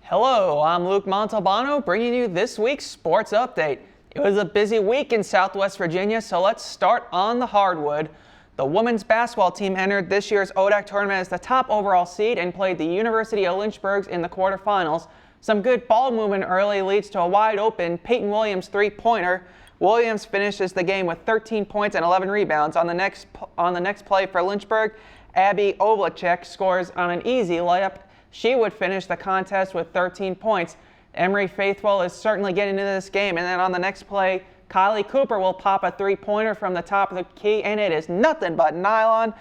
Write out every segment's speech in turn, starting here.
Hello, I'm Luke Montalbano bringing you this week's sports update. It was a busy week in Southwest Virginia, so let's start on the hardwood. The women's basketball team entered this year's ODAC tournament as the top overall seed and played the University of Lynchburg in the quarterfinals. Some good ball movement early leads to a wide open Peyton Williams three-pointer. Williams finishes the game with 13 points and 11 rebounds. On the next play for Lynchburg, Abby Ovlicek scores on an easy layup. She would finish the contest with 13 points. Emory Faithful is certainly getting into this game. And then on the next play, Kylie Cooper will pop a three-pointer from the top of the key, and it is nothing but nylon.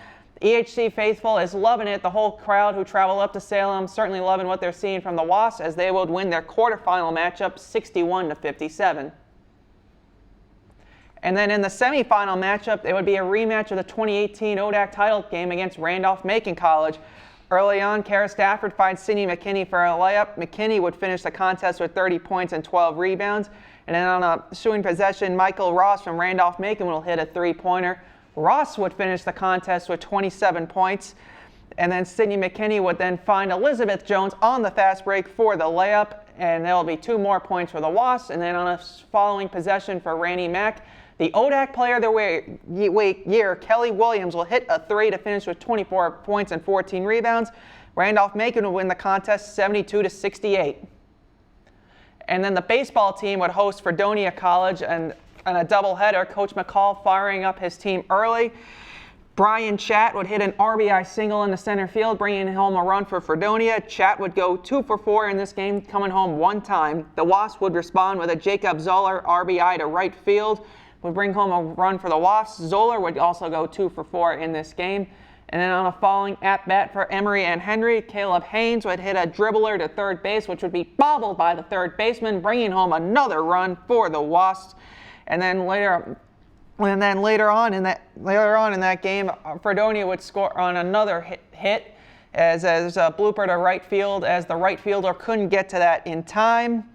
EHC Faithful is loving it. The whole crowd who traveled up to Salem certainly loving what they're seeing from the Wasps as they would win their quarterfinal matchup 61-57. And then in the semifinal matchup, it would be a rematch of the 2018 ODAC title game against Randolph-Macon College. Early on, Kara Stafford finds Sydney McKinney for a layup. McKinney would finish the contest with 30 points and 12 rebounds. And then on a ensuing possession, Michael Ross from Randolph-Macon will hit a three-pointer. Ross would finish the contest with 27 points. And then Sydney McKinney would then find Elizabeth Jones on the fast break for the layup. And there will be 2 more points for the Wasps. And then on a following possession for Randy Mack, the ODAC Player of the Year, Kelly Williams, will hit a three to finish with 24 points and 14 rebounds. Randolph-Macon will win the contest 72-68. And then the baseball team would host Fredonia College and a doubleheader. Coach McCall firing up his team early. Brian Chatt would hit an RBI single in the center field, bringing home a run for Fredonia. Chatt would go 2 for 4 in this game, coming home 1 time. The Wasps would respond with a Jacob Zoller RBI to right field, would bring home a run for the Wasps. Zoller would also go 2 for 4 in this game. And then on a falling at-bat for Emory and Henry, Caleb Haynes would hit a dribbler to third base, which would be bobbled by the third baseman, bringing home another run for the Wasps. And then later on in that game, Fredonia would score on another hit as a blooper to right field, as the right fielder couldn't get to that in time.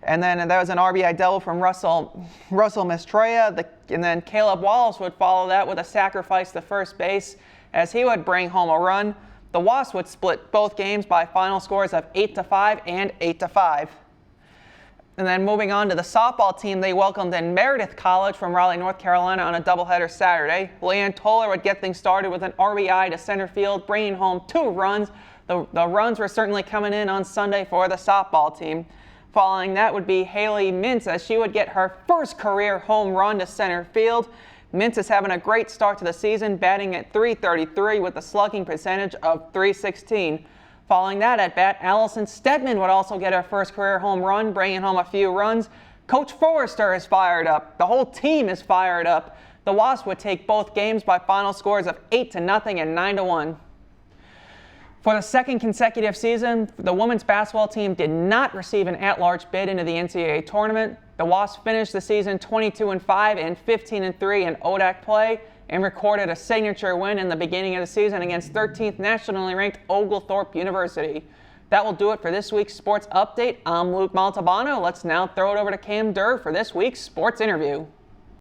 And then there was an RBI double from Russell Mestreya. And then Caleb Wallace would follow that with a sacrifice to first base as he would bring home a run. The Wasps would split both games by final scores of 8-5 and 8-5. And then moving on to the softball team, they welcomed in Meredith College from Raleigh, North Carolina on a doubleheader Saturday. Leanne Toller would get things started with an RBI to center field, bringing home 2 runs. The runs were certainly coming in on Sunday for the softball team. Following that would be Haley Mintz as she would get her first career home run to center field. Mintz is having a great start to the season, batting at .333 with a slugging percentage of .316. Following that at bat, Allison Stedman would also get her first career home run, bringing home a few runs. Coach Forrester is fired up. The whole team is fired up. The Wasps would take both games by final scores of 8-0 and 9-1. For the second consecutive season, the women's basketball team did not receive an at-large bid into the NCAA tournament. The Wasps finished the season 22-5 and 15-3 in ODAC play and recorded a signature win in the beginning of the season against 13th nationally ranked Oglethorpe University. That will do it for this week's sports update. I'm Luke Montalbano. Let's now throw it over to Cam Durr for this week's sports interview.